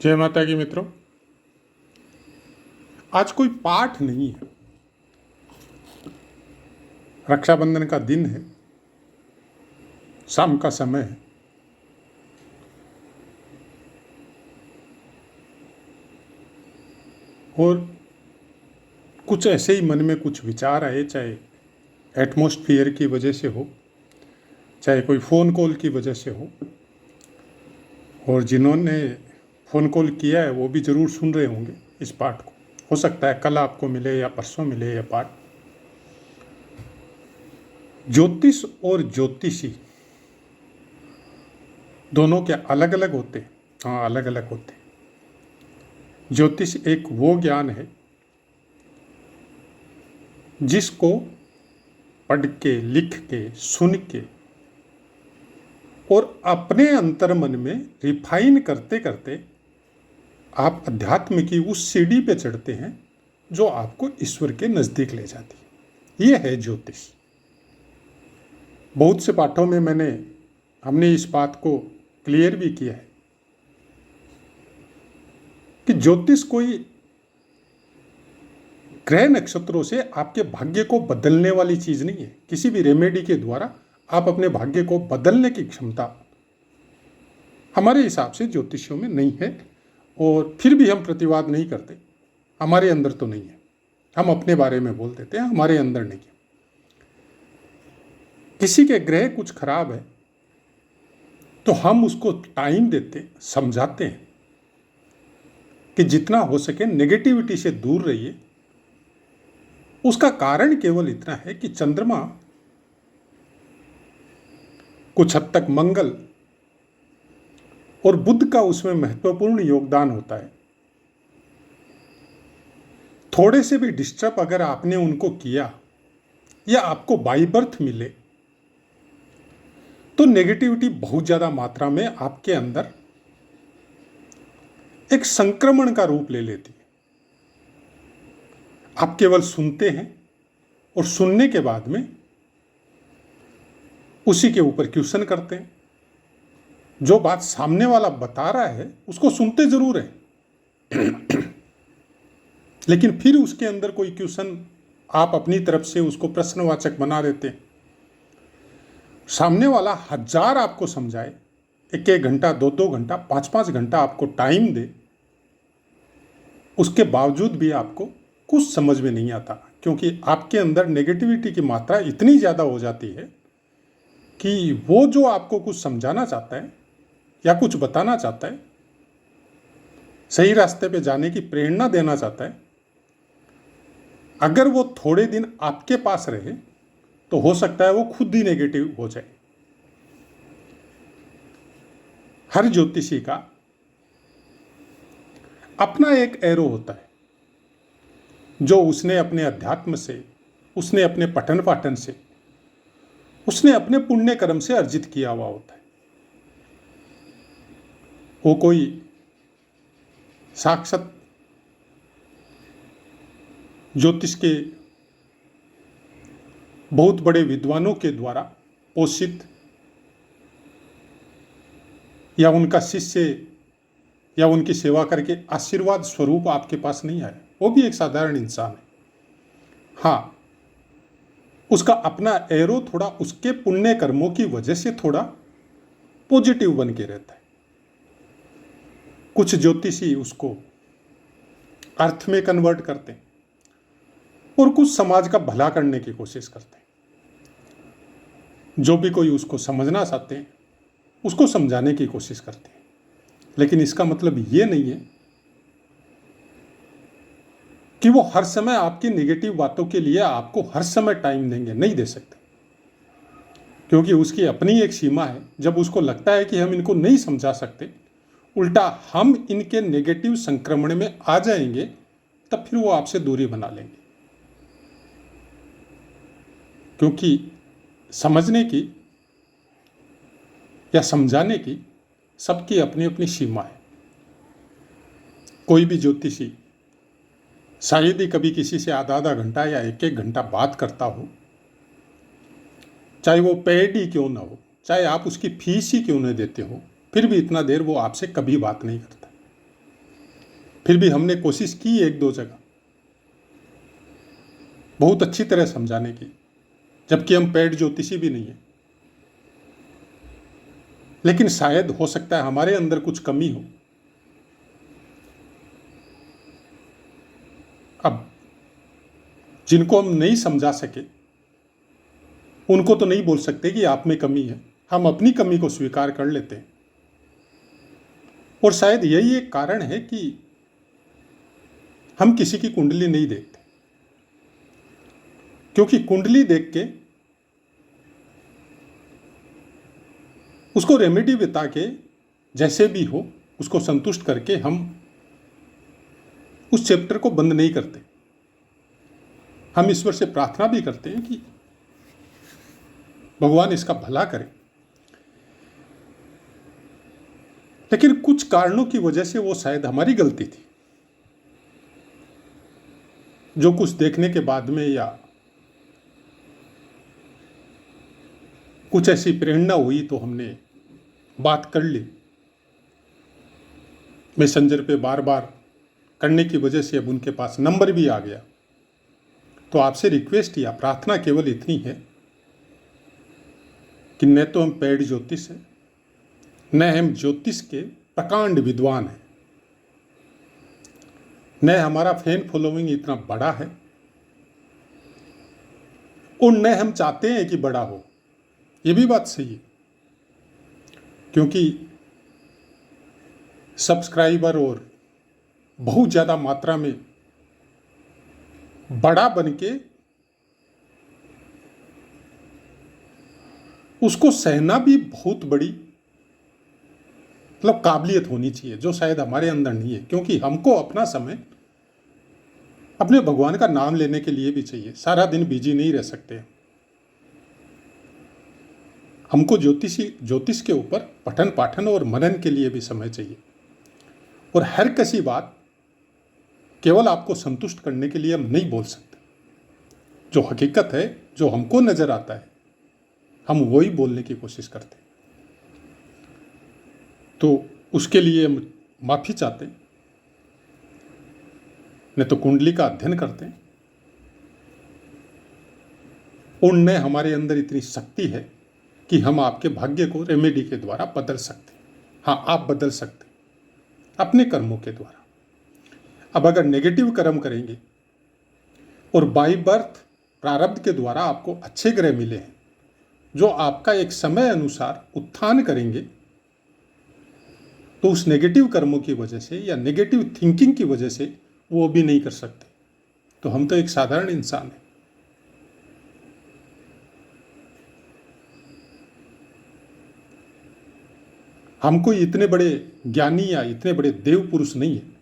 जय माता की मित्रों। आज कोई पाठ नहीं है। रक्षाबंधन का दिन है, शाम का समय है और कुछ ऐसे ही मन में कुछ विचार आए, चाहे एटमॉस्फेयर की वजह से हो, चाहे कोई फ़ोन कॉल की वजह से हो। और जिन्होंने फ़ोन कॉल किया है वो भी ज़रूर सुन रहे होंगे इस पाठ को। हो सकता है कल आपको मिले या परसों मिले यह पाठ। ज्योतिष और ज्योतिषी दोनों क्या अलग अलग होते हैं? हाँ, अलग अलग होते हैं। ज्योतिष एक वो ज्ञान है जिसको पढ़ के, लिख के, सुन के और अपने अंतर मन में रिफाइन करते करते आप अध्यात्म की उस सीढ़ी पे चढ़ते हैं जो आपको ईश्वर के नज़दीक ले जाती है। ये है ज्योतिष। बहुत से पाठों में हमने इस बात को क्लियर भी किया है कि ज्योतिष कोई ग्रह नक्षत्रों से आपके भाग्य को बदलने वाली चीज नहीं है। किसी भी रेमेडी के द्वारा आप अपने भाग्य को बदलने की क्षमता हमारे हिसाब से ज्योतिषियों में नहीं है। और फिर भी हम प्रतिवाद नहीं करते, हमारे अंदर तो नहीं है। हम अपने बारे में बोल देते हैं, हमारे अंदर नहीं है। किसी के ग्रह कुछ खराब है तो हम उसको टाइम देते, समझाते हैं कि जितना हो सके नेगेटिविटी से दूर रहिए। उसका कारण केवल इतना है कि चंद्रमा, कुछ हद तक मंगल और बुध का उसमें महत्वपूर्ण योगदान होता है। थोड़े से भी डिस्टर्ब अगर आपने उनको किया या आपको बाई बर्थ मिले तो नेगेटिविटी बहुत ज्यादा मात्रा में आपके अंदर एक संक्रमण का रूप ले लेती है। आप केवल सुनते हैं और सुनने के बाद में उसी के ऊपर क्वेश्चन करते हैं। जो बात सामने वाला बता रहा है उसको सुनते जरूर है लेकिन फिर उसके अंदर कोई क्वेश्चन आप अपनी तरफ से उसको प्रश्नवाचक बना देते हैं। सामने वाला 1000 आपको समझाए, 1-1 घंटा, 2-2 घंटा, 5-5 घंटा आपको टाइम दे, उसके बावजूद भी आपको कुछ समझ में नहीं आता, क्योंकि आपके अंदर नेगेटिविटी की मात्रा इतनी ज़्यादा हो जाती है कि वो जो आपको कुछ समझाना चाहता है या कुछ बताना चाहता है, सही रास्ते पे जाने की प्रेरणा देना चाहता है, अगर वो थोड़े दिन आपके पास रहे तो हो सकता है वो खुद ही नेगेटिव हो जाए। हर ज्योतिषी का अपना एक एरो होता है जो उसने अपने अध्यात्म से, उसने अपने पठन पाठन से, उसने अपने पुण्य कर्म से अर्जित किया हुआ होता है। वो कोई साक्षात ज्योतिष के बहुत बड़े विद्वानों के द्वारा पोषित या उनका शिष्य या उनकी सेवा करके आशीर्वाद स्वरूप आपके पास नहीं आया। वो भी एक साधारण इंसान है। हाँ, उसका अपना एरो थोड़ा उसके पुण्य कर्मों की वजह से थोड़ा पॉजिटिव बन के रहता है। कुछ ज्योतिषी उसको अर्थ में कन्वर्ट करते हैं और कुछ समाज का भला करने की कोशिश करते हैं। जो भी कोई उसको समझना चाहते हैं उसको समझाने की कोशिश करते हैं। लेकिन इसका मतलब ये नहीं है कि वो हर समय आपकी नेगेटिव बातों के लिए आपको हर समय टाइम देंगे, नहीं दे सकते, क्योंकि उसकी अपनी एक सीमा है। जब उसको लगता है कि हम इनको नहीं समझा सकते, उल्टा हम इनके नेगेटिव संक्रमण में आ जाएंगे, तब फिर वो आपसे दूरी बना लेंगे। क्योंकि समझने की या समझाने की सबकी अपनी अपनी सीमा है। कोई भी ज्योतिषी शायद ही कभी किसी से आधा घंटा या 1-1 घंटा बात करता हो, चाहे वो पेड ही क्यों ना हो, चाहे आप उसकी फीस ही क्यों न देते हो, फिर भी इतना देर वो आपसे कभी बात नहीं करता। फिर भी हमने कोशिश की एक दो जगह बहुत अच्छी तरह समझाने की, जबकि हम पेड ज्योतिषी भी नहीं है। लेकिन शायद हो सकता है हमारे अंदर कुछ कमी हो। अब जिनको हम नहीं समझा सके उनको तो नहीं बोल सकते कि आप में कमी है, हम अपनी कमी को स्वीकार कर लेते हैं। और शायद यही एक कारण है कि हम किसी की कुंडली नहीं देखते, क्योंकि कुंडली देख के उसको रेमेडी बता के जैसे भी हो उसको संतुष्ट करके हम उस चैप्टर को बंद नहीं करते। हम ईश्वर से प्रार्थना भी करते हैं कि भगवान इसका भला करे। लेकिन कुछ कारणों की वजह से वो शायद हमारी गलती थी, जो कुछ देखने के बाद में या कुछ ऐसी प्रेरणा हुई तो हमने बात कर ली। मैसेंजर पे बार बार करने की वजह से अब उनके पास नंबर भी आ गया। तो आपसे रिक्वेस्ट या प्रार्थना केवल इतनी है कि न तो हम पेड ज्योतिष हैं, न हम ज्योतिष के प्रकांड विद्वान हैं, न हमारा फैन फॉलोइंग इतना बड़ा है, और न हम चाहते हैं कि बड़ा हो। ये भी बात सही है, क्योंकि सब्सक्राइबर और बहुत ज़्यादा मात्रा में बड़ा बन के उसको सहना भी बहुत बड़ी मतलब काबिलियत होनी चाहिए, जो शायद हमारे अंदर नहीं है। क्योंकि हमको अपना समय अपने भगवान का नाम लेने के लिए भी चाहिए। सारा दिन बिजी नहीं रह सकते। हमको ज्योतिष के ऊपर पठन पाठन और मनन के लिए भी समय चाहिए। और हर किसी बात केवल आपको संतुष्ट करने के लिए हम नहीं बोल सकते। जो हकीकत है, जो हमको नजर आता है, हम वही बोलने की कोशिश करते हैं। तो उसके लिए हम माफी चाहते हैं, न तो कुंडली का अध्ययन करते हैं, और न हमारे अंदर इतनी शक्ति है कि हम आपके भाग्य को रेमेडी के द्वारा बदल सकते हैं। हाँ, आप बदल सकते हैं अपने कर्मों के द्वारा। अब अगर नेगेटिव कर्म करेंगे और बाई बर्थ प्रारब्ध के द्वारा आपको अच्छे ग्रह मिले हैं जो आपका एक समय अनुसार उत्थान करेंगे, तो उस नेगेटिव कर्मों की वजह से या नेगेटिव थिंकिंग की वजह से वो भी नहीं कर सकते। तो हम तो एक साधारण इंसान हैं। हम कोई इतने बड़े ज्ञानी या इतने बड़े देव पुरुष नहीं है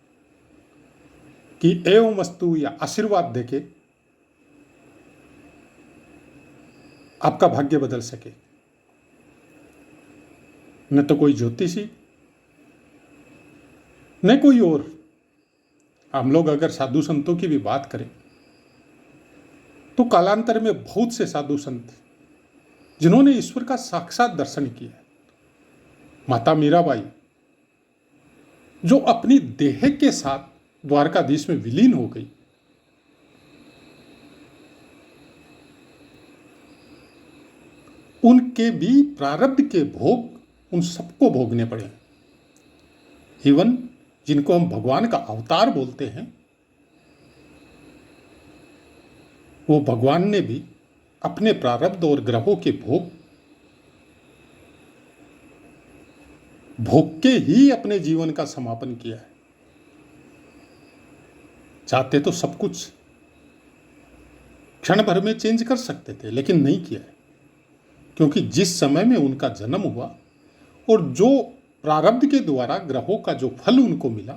कि एवं वस्तु या आशीर्वाद देके आपका भाग्य बदल सके। न तो कोई ज्योतिषी, न कोई और। हम लोग अगर साधु संतों की भी बात करें तो कालांतर में बहुत से साधु संत जिन्होंने ईश्वर का साक्षात दर्शन किया है। माता मीराबाई जो अपनी देह के साथ द्वारकाधीश में विलीन हो गई, उनके भी प्रारब्ध के भोग उन सबको भोगने पड़े। इवन जिनको हम भगवान का अवतार बोलते हैं, वो भगवान ने भी अपने प्रारब्ध और ग्रहों के भोग के ही अपने जीवन का समापन किया है। चाहते तो सब कुछ क्षण भर में चेंज कर सकते थे, लेकिन नहीं किया है। क्योंकि जिस समय में उनका जन्म हुआ और जो प्रारब्ध के द्वारा ग्रहों का जो फल उनको मिला,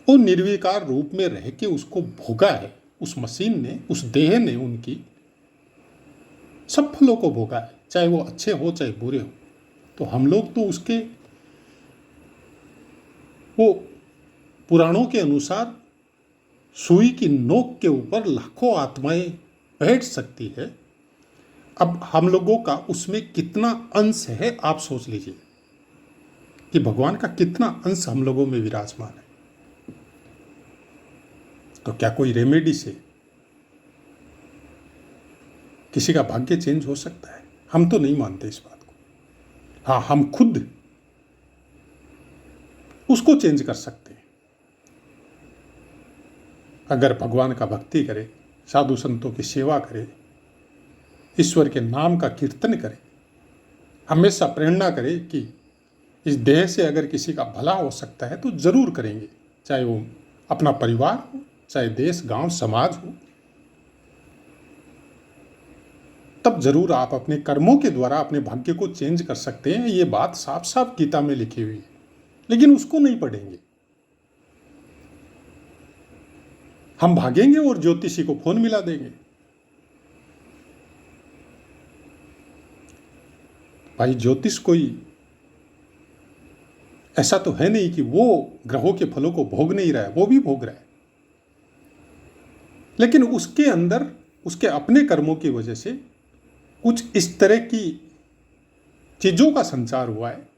वो निर्विकार रूप में रह के उसको भोगा है। उस मशीन ने, उस देह ने उनकी सब फलों को भोगा है, चाहे वो अच्छे हो चाहे बुरे हो। तो हम लोग तो उसके, वो पुराणों के अनुसार सुई की नोक के ऊपर लाखों आत्माएं बैठ सकती है। अब हम लोगों का उसमें कितना अंश है आप सोच लीजिए। कि भगवान का कितना अंश हम लोगों में विराजमान है। तो क्या कोई रेमेडी से किसी का भाग्य चेंज हो सकता है? हम तो नहीं मानते इस बात को। हाँ, हम खुद उसको चेंज कर सकते हैं। अगर भगवान का भक्ति करे, साधु संतों की सेवा करे, ईश्वर के नाम का कीर्तन करे, हमेशा प्रेरणा करे कि इस देह से अगर किसी का भला हो सकता है तो जरूर करेंगे, चाहे वो अपना परिवार हो, चाहे देश, गांव, समाज हो। तब जरूर आप अपने कर्मों के द्वारा अपने भाग्य को चेंज कर सकते हैं। ये बात साफ साफ गीता में लिखी हुई है, लेकिन उसको नहीं पढ़ेंगे। हम भागेंगे और ज्योतिषी को फोन मिला देंगे। भाई, ज्योतिष कोई ऐसा तो है नहीं कि वो ग्रहों के फलों को भोग नहीं रहा है, वो भी भोग रहा है। लेकिन उसके अंदर उसके अपने कर्मों की वजह से कुछ इस तरह की चीजों का संचार हुआ है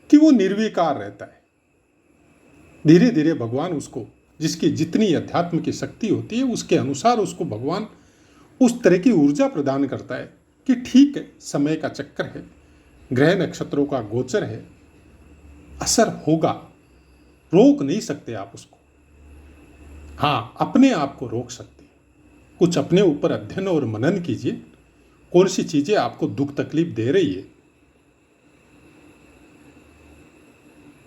कि वो निर्विकार रहता है। धीरे धीरे भगवान उसको, जिसकी जितनी अध्यात्म की शक्ति होती है, उसके अनुसार उसको भगवान उस तरह की ऊर्जा प्रदान करता है कि ठीक है, समय का चक्कर है, ग्रह नक्षत्रों का गोचर है, असर होगा, रोक नहीं सकते आप उसको। हाँ, अपने आप को रोक सकते। कुछ अपने ऊपर अध्ययन और मनन कीजिए, कौन सी चीजें आपको दुख तकलीफ दे रही है।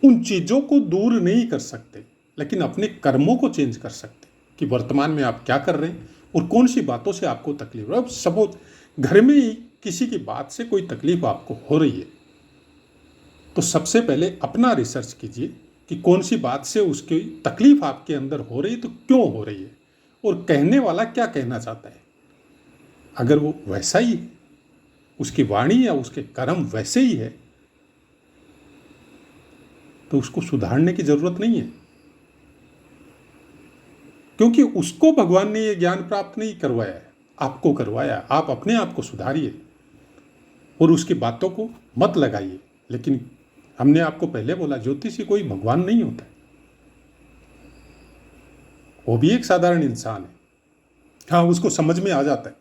उन चीजों को दूर नहीं कर सकते, लेकिन अपने कर्मों को चेंज कर सकते कि वर्तमान में आप क्या कर रहे हैं और कौन सी बातों से आपको तकलीफ है। अब सपोज घर में ही किसी की बात से कोई तकलीफ आपको हो रही है, तो सबसे पहले अपना रिसर्च कीजिए कि कौन सी बात से उसकी तकलीफ आपके अंदर हो रही है, तो क्यों हो रही है, और कहने वाला क्या कहना चाहता है। अगर वो वैसा ही है, उसकी वाणी या उसके कर्म वैसे ही है, तो उसको सुधारने की जरूरत नहीं है, क्योंकि उसको भगवान ने ये ज्ञान प्राप्त नहीं करवाया है, आपको करवाया। आप अपने आप को सुधारिए और उसकी बातों को मत लगाइए। लेकिन हमने आपको पहले बोला, ज्योतिषी कोई भगवान नहीं होता है, वो भी एक साधारण इंसान है। हाँ, उसको समझ में आ जाता है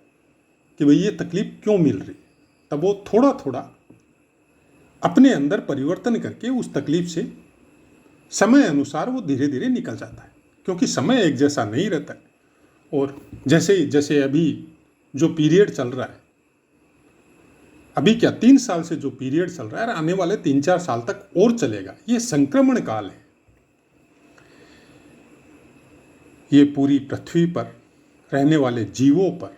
कि भाई ये तकलीफ क्यों मिल रही है, तब वो थोड़ा थोड़ा अपने अंदर परिवर्तन करके उस तकलीफ से समय अनुसार वो धीरे धीरे निकल जाता है, क्योंकि समय एक जैसा नहीं रहता है। और जैसे जैसे अभी जो पीरियड चल रहा है, अभी क्या 3 साल से जो पीरियड चल रहा है, आने वाले 3-4 साल तक और चलेगा। ये संक्रमण काल है। ये पूरी पृथ्वी पर रहने वाले जीवों पर,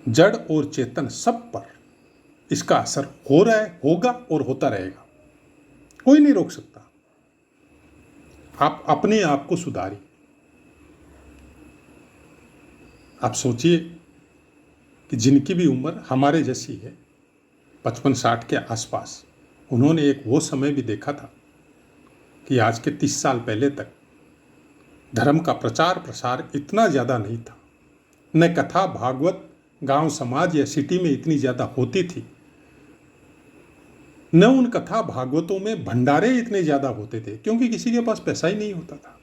जड़ और चेतन सब पर इसका असर हो रहा है, होगा और होता रहेगा। कोई नहीं रोक सकता। आप अपने आप को सुधारिए। आप सोचिए कि जिनकी भी उम्र हमारे जैसी है, 55-60 के आसपास, उन्होंने एक वो समय भी देखा था कि आज के 30 साल पहले तक धर्म का प्रचार प्रसार इतना ज़्यादा नहीं था। न कथा भागवत गांव समाज या सिटी में इतनी ज़्यादा होती थी, न उन कथा भागवतों में भंडारे इतने ज़्यादा होते थे, क्योंकि किसी के पास पैसा ही नहीं होता था।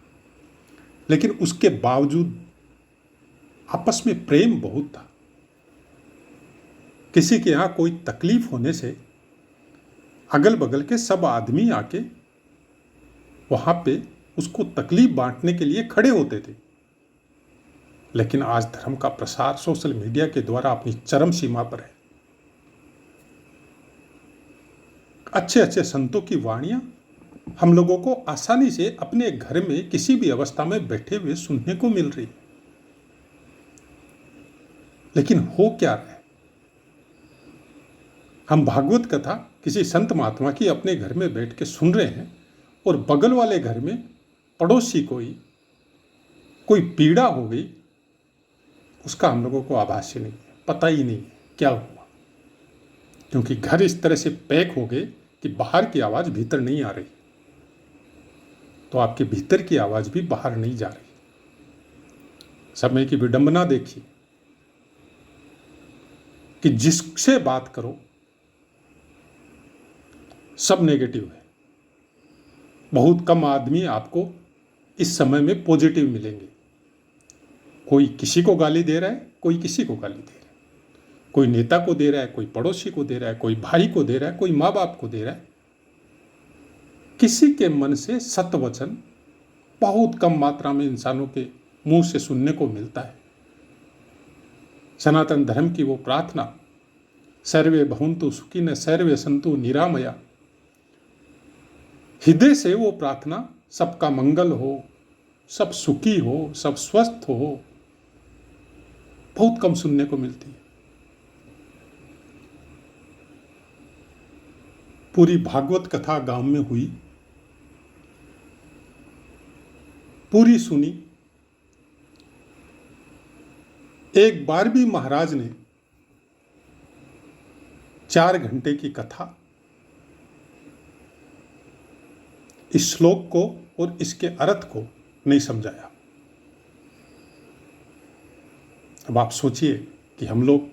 लेकिन उसके बावजूद आपस में प्रेम बहुत था। किसी के यहाँ कोई तकलीफ होने से अगल बगल के सब आदमी आके वहाँ पे उसको तकलीफ बांटने के लिए खड़े होते थे। लेकिन आज धर्म का प्रसार सोशल मीडिया के द्वारा अपनी चरम सीमा पर है। अच्छे अच्छे संतों की वाणियां हम लोगों को आसानी से अपने घर में किसी भी अवस्था में बैठे हुए सुनने को मिल रही है। लेकिन हो क्या रहा है? हम भागवत कथा किसी संत महात्मा की अपने घर में बैठ के सुन रहे हैं, और बगल वाले घर में पड़ोसी कोई पीड़ा हो गई, उसका हम लोगों को आभास ही नहीं है, पता ही नहीं क्या हुआ। क्योंकि घर इस तरह से पैक हो गए कि बाहर की आवाज़ भीतर नहीं आ रही, तो आपके भीतर की आवाज़ भी बाहर नहीं जा रही। समय की विडंबना देखिए कि जिससे बात करो सब नेगेटिव है। बहुत कम आदमी आपको इस समय में पॉजिटिव मिलेंगे। कोई किसी को गाली दे रहा है, कोई किसी को गाली दे रहा है, कोई नेता को दे रहा है, कोई पड़ोसी को दे रहा है, कोई भाई को दे रहा है, कोई माँ बाप को दे रहा है। किसी के मन से सत्य वचन बहुत कम मात्रा में इंसानों के मुंह से सुनने को मिलता है। सनातन धर्म की वो प्रार्थना, सर्वे भवन्तु सुखिनः सर्वे सन्तु निरामया, हृदय से वो प्रार्थना सबका मंगल हो, सब सुखी हो, सब स्वस्थ हो, बहुत कम सुनने को मिलती है। पूरी भागवत कथा गांव में हुई, पूरी सुनी। एक बार भी महाराज ने 4 घंटे की कथा इस श्लोक को और इसके अर्थ को नहीं समझाया। अब आप सोचिए कि हम लोग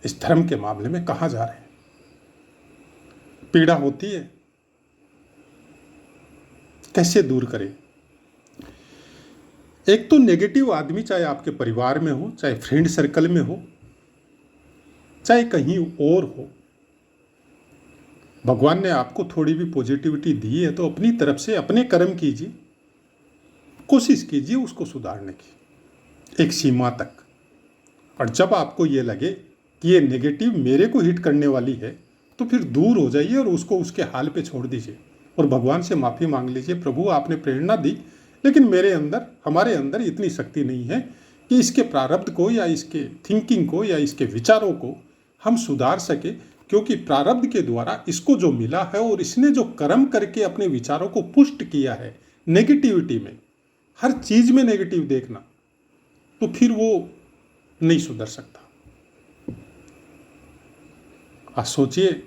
इस धर्म के मामले में कहां जा रहे हैं। पीड़ा होती है, कैसे दूर करें। एक तो नेगेटिव आदमी, चाहे आपके परिवार में हो, चाहे फ्रेंड सर्कल में हो, चाहे कहीं और हो, भगवान ने आपको थोड़ी भी पॉजिटिविटी दी है तो अपनी तरफ से अपने कर्म कीजिए, कोशिश कीजिए उसको सुधारने की एक सीमा तक। और जब आपको ये लगे कि ये नेगेटिव मेरे को हिट करने वाली है तो फिर दूर हो जाइए और उसको उसके हाल पे छोड़ दीजिए और भगवान से माफ़ी मांग लीजिए, प्रभु आपने प्रेरणा दी लेकिन मेरे अंदर, हमारे अंदर इतनी शक्ति नहीं है कि इसके प्रारब्ध को या इसके थिंकिंग को या इसके विचारों को हम सुधार सके, क्योंकि प्रारब्ध के द्वारा इसको जो मिला है और इसने जो कर्म करके अपने विचारों को पुष्ट किया है नेगेटिविटी में, हर चीज में नेगेटिव देखना, तो फिर वो नहीं सुधर सकता। आप सोचिए,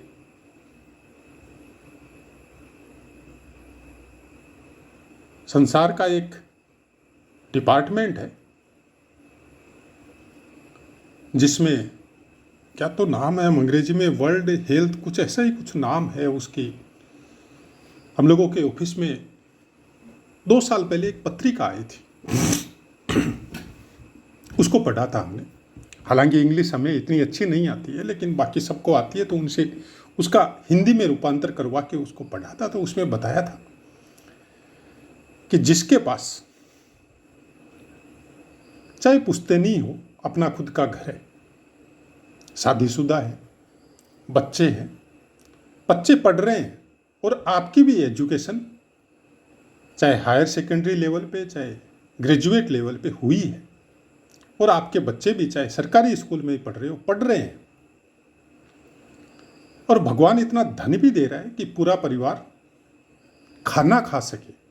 संसार का एक डिपार्टमेंट है जिसमें क्या तो नाम है अंग्रेजी में, वर्ल्ड हेल्थ कुछ ऐसा ही कुछ नाम है उसकी। हम लोगों के ऑफिस में 2 साल पहले एक पत्रिका आई थी, उसको पढ़ा था हमने। हालांकि इंग्लिश हमें इतनी अच्छी नहीं आती है लेकिन बाकी सबको आती है, तो उनसे उसका हिंदी में रूपांतर करवा के उसको पढ़ा था। तो उसमें बताया था कि जिसके पास चाहे पुश्तैनी हो, अपना खुद का घर है, शादीशुदा है, बच्चे हैं, बच्चे पढ़ रहे हैं और आपकी भी एजुकेशन चाहे हायर सेकेंडरी लेवल पे चाहे ग्रेजुएट लेवल पे हुई है, और आपके बच्चे भी चाहे सरकारी स्कूल में ही पढ़ रहे हैं, और भगवान इतना धन भी दे रहा है कि पूरा परिवार खाना खा सके।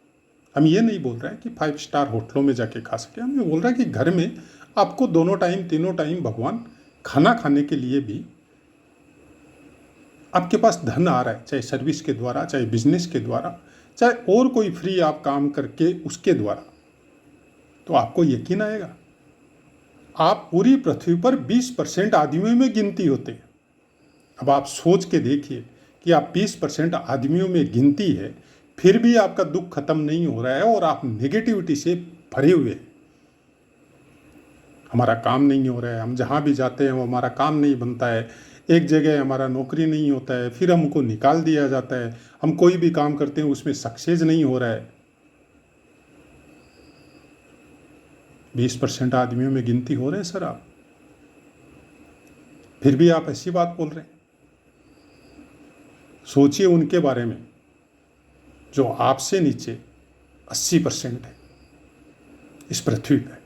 हम ये नहीं बोल रहे हैं कि 5 स्टार होटलों में जाके खा सके, हम ये बोल रहे हैं कि घर में आपको दोनों टाइम तीनों टाइम भगवान खाना खाने के लिए भी आपके पास धन आ रहा है, चाहे सर्विस के द्वारा, चाहे बिजनेस के द्वारा, चाहे और कोई फ्री आप काम करके उसके द्वारा, तो आपको यकीन आएगा आप पूरी पृथ्वी पर 20% आदमियों में गिनती होते हैं। अब आप सोच के देखिए कि आप 20% आदमियों में गिनती है, फिर भी आपका दुख खत्म नहीं हो रहा है और आप नेगेटिविटी से भरे हुए हैं। हमारा काम नहीं हो रहा है, हम जहाँ भी जाते हैं वो हमारा काम नहीं बनता है, एक जगह हमारा नौकरी नहीं होता है, फिर हमको निकाल दिया जाता है, हम कोई भी काम करते हैं उसमें सक्सेस नहीं हो रहा है। 20% आदमियों में गिनती हो रहे हैं सर आप, फिर भी आप ऐसी बात बोल रहे हैं। सोचिए उनके बारे में जो आपसे नीचे 80% है इस पृथ्वी पर,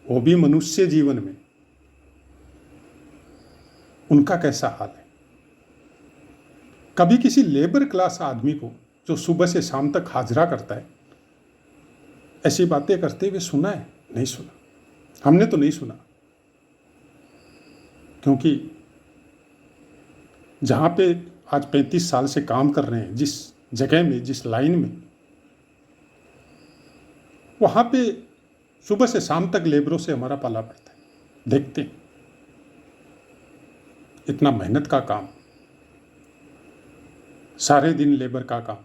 वो भी मनुष्य जीवन में, उनका कैसा हाल है। कभी किसी लेबर क्लास आदमी को जो सुबह से शाम तक हाजिरा करता है ऐसी बातें करते हुए सुना है? नहीं सुना, हमने तो नहीं सुना। क्योंकि जहाँ पे आज 35 साल से काम कर रहे हैं, जिस जगह में, जिस लाइन में, वहाँ पे सुबह से शाम तक लेबरों से हमारा पाला पड़ता है, देखते हैं इतना मेहनत का काम। सारे दिन लेबर का काम,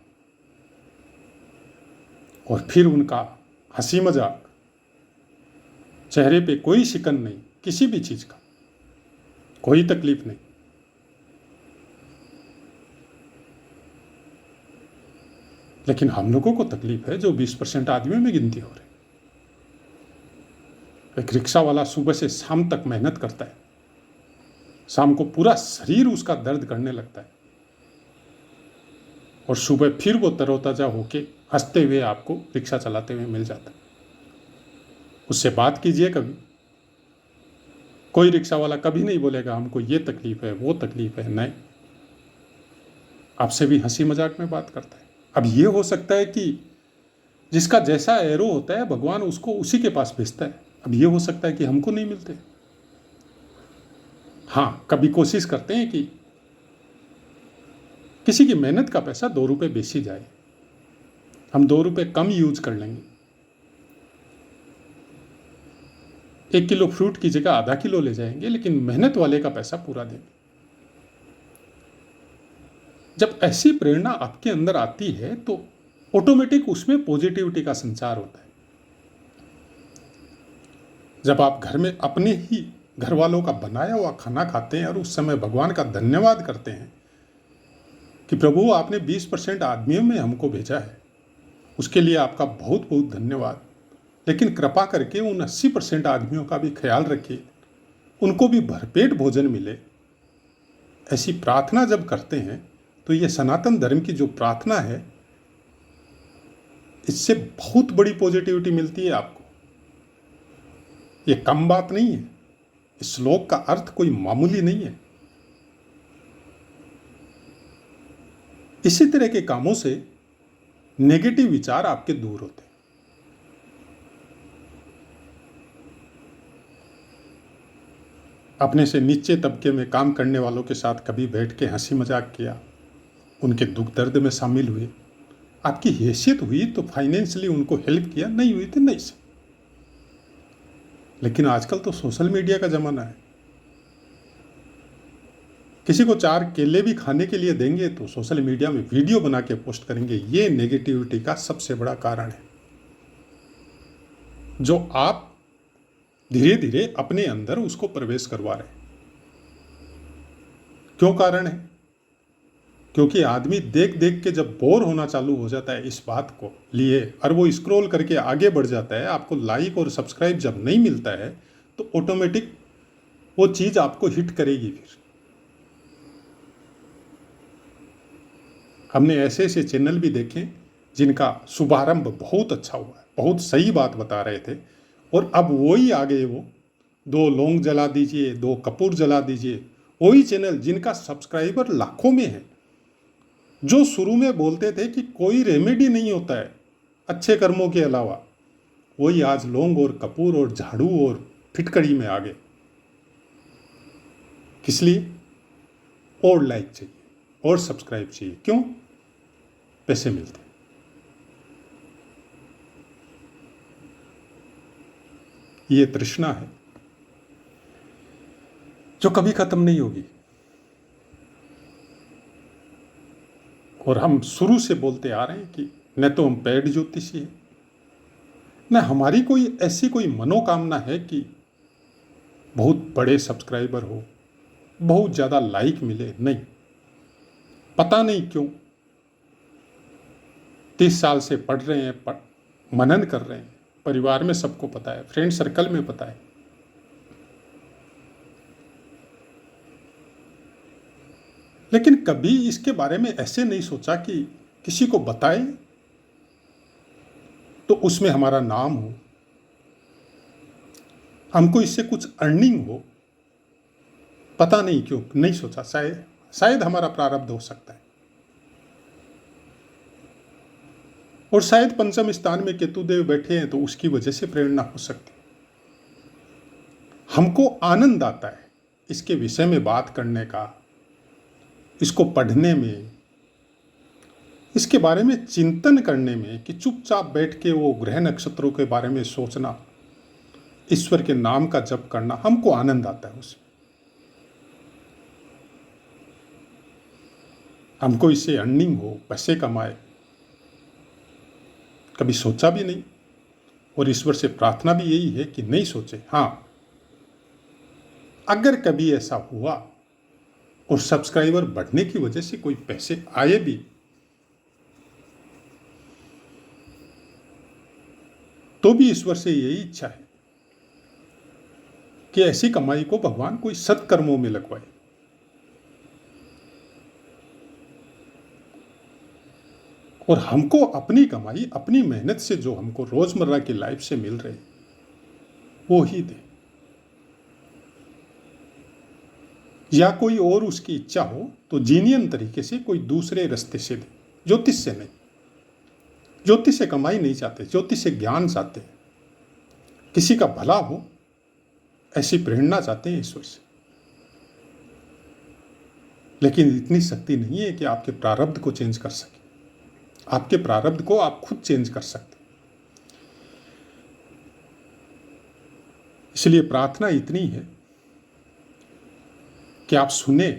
और फिर उनका हंसी मजाक, चेहरे पे कोई शिकन नहीं, किसी भी चीज़ का कोई तकलीफ नहीं। लेकिन हम लोगों को तकलीफ है जो 20% आदमियों में गिनती हो रही। एक रिक्शा वाला सुबह से शाम तक मेहनत करता है, शाम को पूरा शरीर उसका दर्द करने लगता है, और सुबह फिर वो तरोताजा होके हंसते हुए आपको रिक्शा चलाते हुए मिल जाता है। उससे बात कीजिए कभी, कोई रिक्शा वाला कभी नहीं बोलेगा हमको ये तकलीफ है वो तकलीफ है, नहीं, आपसे भी हंसी मजाक में बात करता है। अब ये हो सकता है कि जिसका जैसा एरो होता है भगवान उसको उसी के पास भेजता है। अब ये हो सकता है कि हमको नहीं मिलते। हाँ, कभी कोशिश करते हैं कि किसी की मेहनत का पैसा 2 रुपये बेची जाए, हम 2 रुपये कम यूज कर लेंगे, 1 किलो फ्रूट की जगह आधा किलो ले जाएंगे, लेकिन मेहनत वाले का पैसा पूरा देंगे। जब ऐसी प्रेरणा आपके अंदर आती है तो ऑटोमेटिक उसमें पॉजिटिविटी का संचार होता है। जब आप घर में अपने ही घर वालों का बनाया हुआ खाना खाते हैं और उस समय भगवान का धन्यवाद करते हैं कि प्रभु आपने 20% आदमियों में हमको भेजा है, उसके लिए आपका बहुत बहुत धन्यवाद, लेकिन कृपा करके उन 80% आदमियों का भी ख्याल रखिए, उनको भी भरपेट भोजन मिले। ऐसी प्रार्थना जब करते हैं तो ये सनातन धर्म की जो प्रार्थना है, इससे बहुत बड़ी पॉजिटिविटी मिलती है आपको। ये कम बात नहीं है, इस श्लोक का अर्थ कोई मामूली नहीं है। इसी तरह के कामों से नेगेटिव विचार आपके दूर होते हैं। अपने से नीचे तबके में काम करने वालों के साथ कभी बैठ के हंसी मजाक किया, उनके दुख दर्द में शामिल हुए, आपकी हैसियत हुई तो फाइनेंशियली उनको हेल्प किया, नहीं हुई तो नहीं से। लेकिन आजकल तो सोशल मीडिया का ज़माना है, किसी को 4 केले भी खाने के लिए देंगे तो सोशल मीडिया में वीडियो बना के पोस्ट करेंगे। ये नेगेटिविटी का सबसे बड़ा कारण है, जो आप धीरे धीरे अपने अंदर उसको प्रवेश करवा रहे हैं। क्यों कारण है? क्योंकि आदमी देख देख के जब बोर होना चालू हो जाता है इस बात को लिए, और वो स्क्रॉल करके आगे बढ़ जाता है, आपको लाइक और सब्सक्राइब जब नहीं मिलता है तो ऑटोमेटिक वो चीज़ आपको हिट करेगी। फिर हमने ऐसे ऐसे चैनल भी देखे जिनका शुभारंभ बहुत अच्छा हुआ है, बहुत सही बात बता रहे थे, और अब वही आ गए, वो 2 लौंग जला दीजिए, 2 कपूर जला दीजिए। वही चैनल जिनका सब्सक्राइबर लाखों में है, जो शुरू में बोलते थे कि कोई रेमेडी नहीं होता है अच्छे कर्मों के अलावा, वही आज लौंग और कपूर और झाड़ू और फिटकड़ी में आ गए। किस लिए? और लाइक चाहिए और सब्सक्राइब चाहिए। क्यों? पैसे मिलते। ये तृष्णा है जो कभी खत्म नहीं होगी। और हम शुरू से बोलते आ रहे हैं कि न तो हम पेड ज्योतिषी हैं, न हमारी कोई ऐसी कोई मनोकामना है कि बहुत बड़े सब्सक्राइबर हो, बहुत ज़्यादा लाइक मिले। नहीं, पता नहीं क्यों 30 साल से पढ़ रहे हैं, मनन कर रहे हैं, परिवार में सबको पता है, फ्रेंड सर्कल में पता है, लेकिन कभी इसके बारे में ऐसे नहीं सोचा कि किसी को बताए तो उसमें हमारा नाम हो, हमको इससे कुछ अर्निंग हो। पता नहीं क्यों नहीं सोचा, शायद हमारा प्रारब्ध हो सकता है। और शायद पंचम स्थान में केतुदेव बैठे हैं तो उसकी वजह से प्रेरणा हो सकती है। हमको आनंद आता है इसके विषय में बात करने का, इसको पढ़ने में, इसके बारे में चिंतन करने में, कि चुपचाप बैठ के वो ग्रह नक्षत्रों के बारे में सोचना, ईश्वर के नाम का जप करना, हमको आनंद आता है उसमें। हमको इससे अर्निंग हो, पैसे कमाए, कभी सोचा भी नहीं। और ईश्वर से प्रार्थना भी यही है कि नहीं सोचे। हाँ, अगर कभी ऐसा हुआ और सब्सक्राइबर बढ़ने की वजह से कोई पैसे आए भी, तो भी ईश्वर से यही इच्छा है कि ऐसी कमाई को भगवान कोई सत्कर्मों में लगवाए। और हमको अपनी कमाई, अपनी मेहनत से जो हमको रोजमर्रा की लाइफ से मिल रही, वो ही दे। या कोई और उसकी इच्छा हो तो जीनियन तरीके से कोई दूसरे रास्ते से दे, ज्योतिष से नहीं। ज्योतिष से कमाई नहीं चाहते, ज्योतिष से ज्ञान चाहते हैं, किसी का भला हो, ऐसी प्रेरणा चाहते हैं ईश्वर से। लेकिन इतनी शक्ति नहीं है कि आपके प्रारब्ध को चेंज कर सके। आपके प्रारब्ध को आप खुद चेंज कर सकते। इसलिए प्रार्थना इतनी है कि आप सुने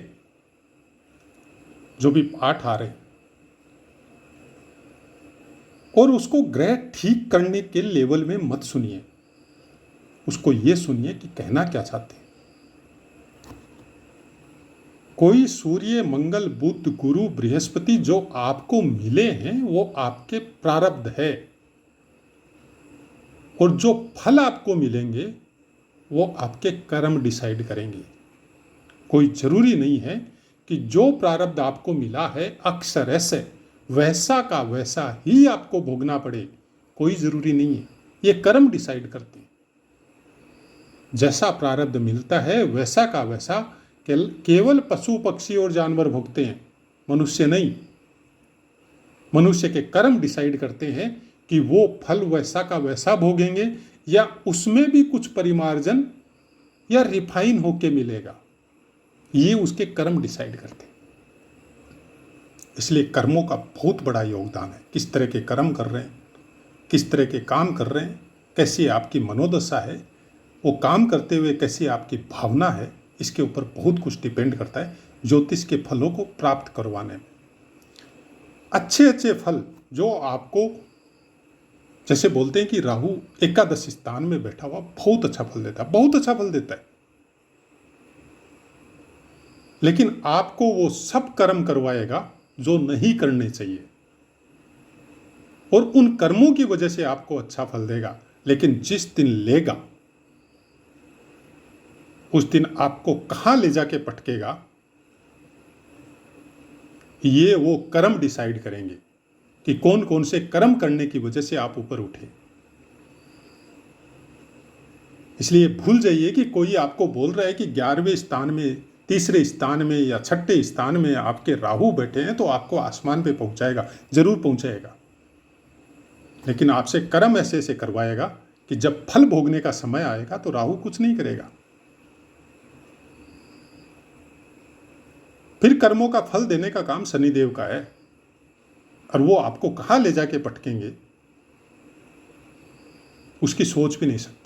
जो भी पाठ आ रहे, और उसको ग्रह ठीक करने के लेवल में मत सुनिए। उसको ये सुनिए कि कहना क्या चाहते हैं। कोई सूर्य, मंगल, बुध, गुरु, बृहस्पति जो आपको मिले हैं वो आपके प्रारब्ध है, और जो फल आपको मिलेंगे वो आपके कर्म डिसाइड करेंगे। कोई जरूरी नहीं है कि जो प्रारब्ध आपको मिला है अक्सर ऐसे वैसा का वैसा ही आपको भोगना पड़े, कोई जरूरी नहीं है। ये कर्म डिसाइड करते हैं। जैसा प्रारब्ध मिलता है वैसा का वैसा केवल पशु, पक्षी और जानवर भोगते हैं, मनुष्य नहीं। मनुष्य के कर्म डिसाइड करते हैं कि वो फल वैसा का वैसा भोगेंगे या उसमें भी कुछ परिमार्जन या रिफाइन होके मिलेगा। ये उसके कर्म डिसाइड करते हैं। इसलिए कर्मों का बहुत बड़ा योगदान है। किस तरह के कर्म कर रहे हैं, किस तरह के काम कर रहे हैं, कैसी आपकी मनोदशा है, वो काम करते हुए कैसी आपकी भावना है, इसके ऊपर बहुत कुछ डिपेंड करता है ज्योतिष के फलों को प्राप्त करवाने में। अच्छे अच्छे फल जो आपको, जैसे बोलते हैं कि राहु एकादश स्थान में बैठा हुआ बहुत अच्छा फल देता है, बहुत अच्छा फल देता है। लेकिन आपको वो सब कर्म करवाएगा जो नहीं करने चाहिए, और उन कर्मों की वजह से आपको अच्छा फल देगा। लेकिन जिस दिन लेगा उस दिन आपको कहां ले जाके पटकेगा, ये वो कर्म डिसाइड करेंगे कि कौन कौन से कर्म करने की वजह से आप ऊपर उठे। इसलिए भूल जाइए कि कोई आपको बोल रहा है कि 11वें स्थान में, तीसरे स्थान में या छठे स्थान में आपके राहु बैठे हैं तो आपको आसमान पे पहुंचाएगा। जरूर पहुंचाएगा, लेकिन आपसे कर्म ऐसे ऐसे करवाएगा कि जब फल भोगने का समय आएगा तो राहु कुछ नहीं करेगा। फिर कर्मों का फल देने का काम शनिदेव का है, और वो आपको कहां ले जाके पटकेंगे उसकी सोच भी नहीं सकते।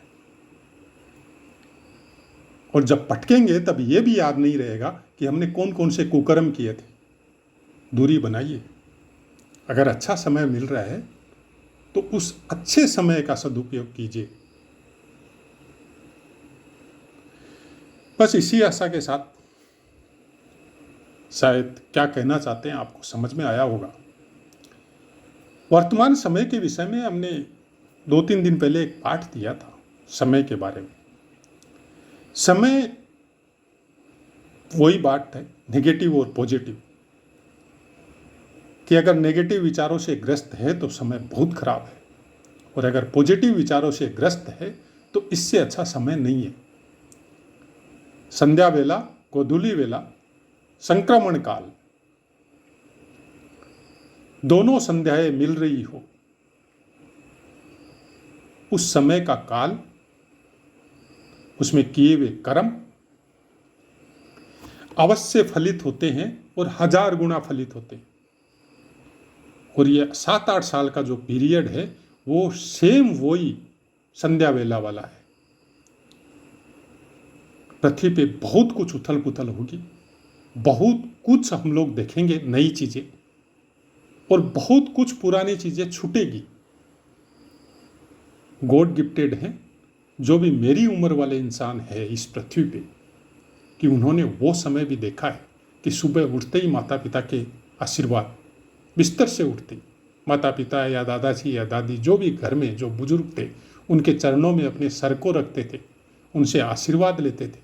और जब पटकेंगे तब ये भी याद नहीं रहेगा कि हमने कौन कौन से कुकर्म किए थे। दूरी बनाइए। अगर अच्छा समय मिल रहा है तो उस अच्छे समय का सदुपयोग कीजिए। बस इसी आशा के साथ, शायद क्या कहना चाहते हैं आपको समझ में आया होगा। वर्तमान समय के विषय में हमने 2-3 दिन पहले एक पाठ दिया था समय के बारे में। समय वही बात है, नेगेटिव और पॉजिटिव, कि अगर नेगेटिव विचारों से ग्रस्त है तो समय बहुत खराब है, और अगर पॉजिटिव विचारों से ग्रस्त है तो इससे अच्छा समय नहीं है। संध्या वेला, गोधूली वेला, संक्रमण काल, दोनों संध्याएं मिल रही हो, उस समय का काल, उसमें किए हुए कर्म अवश्य फलित होते हैं और 1000 गुना फलित होते हैं। और ये 7-8 साल का जो पीरियड है वो सेम वही संध्या वेला वाला है। पृथ्वी पे बहुत कुछ उथल पुथल होगी, बहुत कुछ हम लोग देखेंगे नई चीज़ें, और बहुत कुछ पुरानी चीज़ें छूटेगी। गॉड गिफ्टेड हैं जो भी मेरी उम्र वाले इंसान है इस पृथ्वी पे, कि उन्होंने वो समय भी देखा है कि सुबह उठते ही माता पिता के आशीर्वाद, बिस्तर से उठते ही माता पिता या दादाजी या दादी जो भी घर में जो बुजुर्ग थे उनके चरणों में अपने सर को रखते थे, उनसे आशीर्वाद लेते थे,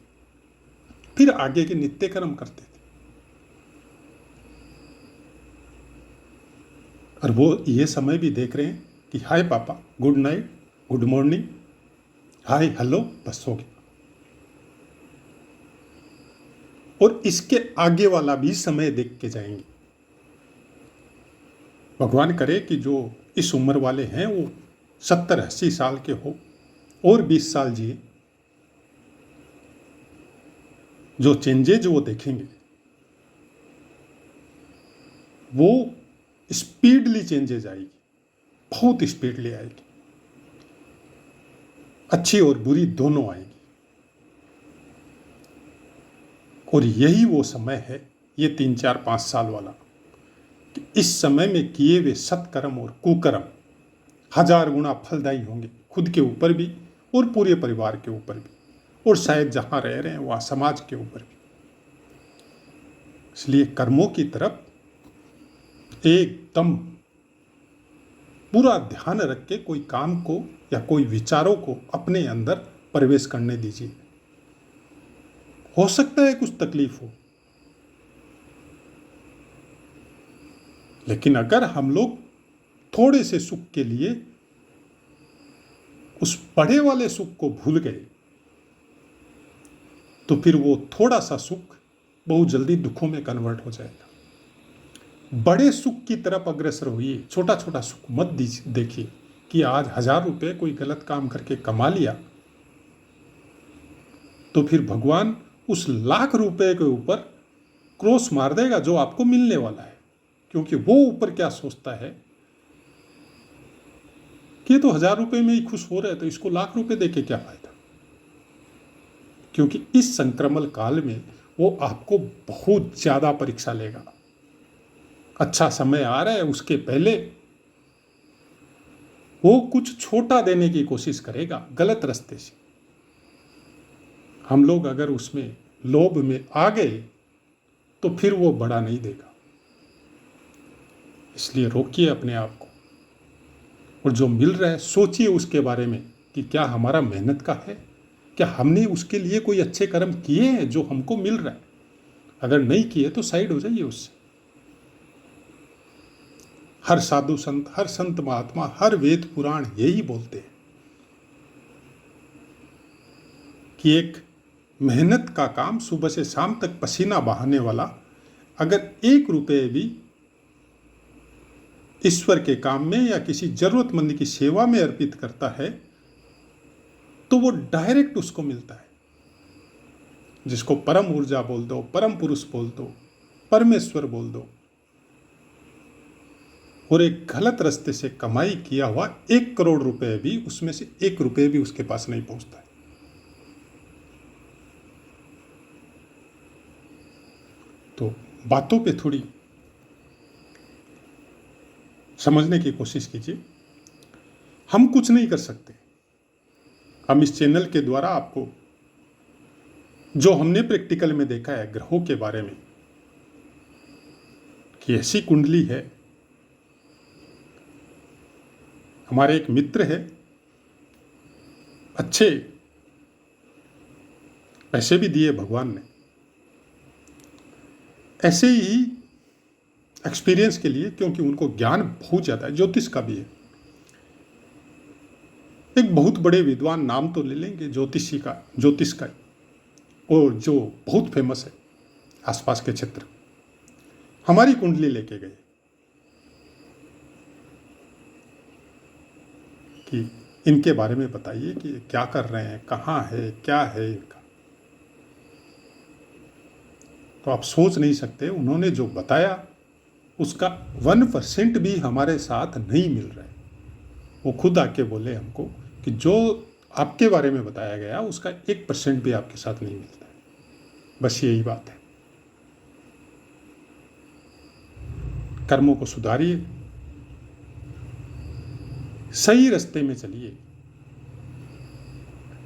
फिर आगे के नित्य कर्म करते थे। और वो ये समय भी देख रहे हैं कि हाय पापा, good night, good morning, hi hello, बस हो गया। और इसके आगे वाला भी समय देख के जाएंगे। भगवान करे कि जो इस उम्र वाले हैं वो 70-80 साल के हो और 20 साल जिए। जो चेंजेज वो देखेंगे वो स्पीडली चेंजेज आएगी, बहुत स्पीडली आएगी, अच्छी और बुरी दोनों आएगी। और यही वो समय है, ये 3-4-5 साल वाला, कि इस समय में किए हुए सत्कर्म और कुकर्म 1000 गुना फलदायी होंगे, खुद के ऊपर भी और पूरे परिवार के ऊपर भी, और शायद जहाँ रह रहे हैं वहाँ समाज के ऊपर भी। इसलिए कर्मों की तरफ एकदम पूरा ध्यान रख के कोई काम को या कोई विचारों को अपने अंदर प्रवेश करने दीजिए। हो सकता है कुछ तकलीफ हो, लेकिन अगर हम लोग थोड़े से सुख के लिए उस बड़े वाले सुख को भूल गए तो फिर वो थोड़ा सा सुख बहुत जल्दी दुखों में कन्वर्ट हो जाएगा। बड़े सुख की तरफ अग्रसर होइए, छोटा छोटा सुख मत देखिए कि आज 1000 रुपये कोई गलत काम करके कमा लिया तो फिर भगवान उस लाख रुपए के ऊपर क्रॉस मार देगा जो आपको मिलने वाला है, क्योंकि वो ऊपर क्या सोचता है कि ये तो 1000 रुपये में ही खुश हो रहे तो इसको लाख रुपए देके क्या फायदा। क्योंकि इस संक्रमण काल में वो आपको बहुत ज्यादा परीक्षा लेगा। अच्छा समय आ रहा है, उसके पहले वो कुछ छोटा देने की कोशिश करेगा गलत रास्ते से। हम लोग अगर उसमें लोभ में आ गए तो फिर वो बड़ा नहीं देगा। इसलिए रोकिए अपने आप को, और जो मिल रहा है सोचिए उसके बारे में कि क्या हमारा मेहनत का है, क्या हमने उसके लिए कोई अच्छे कर्म किए हैं जो हमको मिल रहा है। अगर नहीं किए तो साइड हो जाइए उससे। हर साधु संत, हर संत महात्मा, हर वेद पुराण यही बोलते हैं कि एक मेहनत का काम, सुबह से शाम तक पसीना बहाने वाला, अगर 1 रुपये भी ईश्वर के काम में या किसी जरूरतमंद की सेवा में अर्पित करता है तो वो डायरेक्ट उसको मिलता है। जिसको परम ऊर्जा बोल दो, परम पुरुष बोल दो, परमेश्वर बोल दो, और एक गलत रास्ते से कमाई किया हुआ 1 करोड़ रुपए भी, उसमें से 1 रुपये भी उसके पास नहीं पहुंचता है। तो बातों पे थोड़ी समझने की कोशिश कीजिए। हम कुछ नहीं कर सकते। हम इस चैनल के द्वारा आपको जो हमने प्रैक्टिकल में देखा है ग्रहों के बारे में कि ऐसी कुंडली है। हमारे एक मित्र है, अच्छे पैसे भी दिए भगवान ने, ऐसे ही एक्सपीरियंस के लिए, क्योंकि उनको ज्ञान बहुत ज़्यादा है, ज्योतिष का भी है। एक बहुत बड़े विद्वान, नाम तो ले लेंगे ज्योतिष का, और जो बहुत फेमस है आसपास के क्षेत्र, हमारी कुंडली लेके गए कि इनके बारे में बताइए कि क्या कर रहे हैं, कहाँ है, क्या है इनका। तो आप सोच नहीं सकते, उन्होंने जो बताया उसका 1% भी हमारे साथ नहीं मिल रहा है। वो खुद आके बोले हमको कि जो आपके बारे में बताया गया उसका 1% भी आपके साथ नहीं मिलता है। बस यही बात है। कर्मों को सुधारिए, सही रास्ते में चलिए।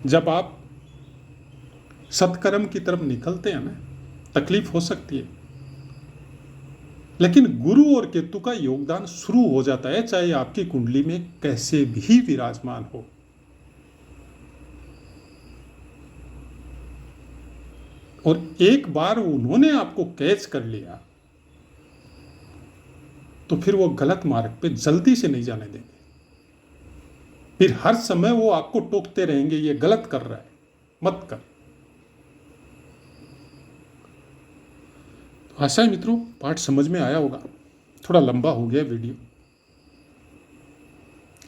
जब आप सत्कर्म की तरफ निकलते हैं ना, तकलीफ हो सकती है, लेकिन गुरु और केतु का योगदान शुरू हो जाता है, चाहे आपकी कुंडली में कैसे भी विराजमान हो। और एक बार उन्होंने आपको कैच कर लिया तो फिर वो गलत मार्ग पे जल्दी से नहीं जाने देंगे। फिर हर समय वो आपको टोकते रहेंगे, ये गलत कर रहा है, मत कर। तो आशा है मित्रों पाठ समझ में आया होगा। थोड़ा लंबा हो गया वीडियो,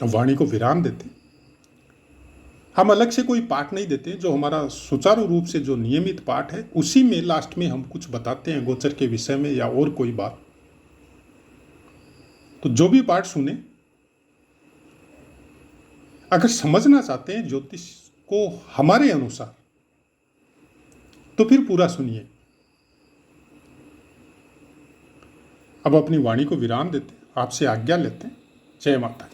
अब वाणी को विराम देते। हम अलग से कोई पाठ नहीं देते, जो हमारा सुचारू रूप से जो नियमित पाठ है उसी में लास्ट में हम कुछ बताते हैं गोचर के विषय में या और कोई बात। तो जो भी पाठ सुने, अगर समझना चाहते हैं ज्योतिष को हमारे अनुसार, तो फिर पूरा सुनिए। अब अपनी वाणी को विराम देते, आपसे आज्ञा लेते हैं। जय माता।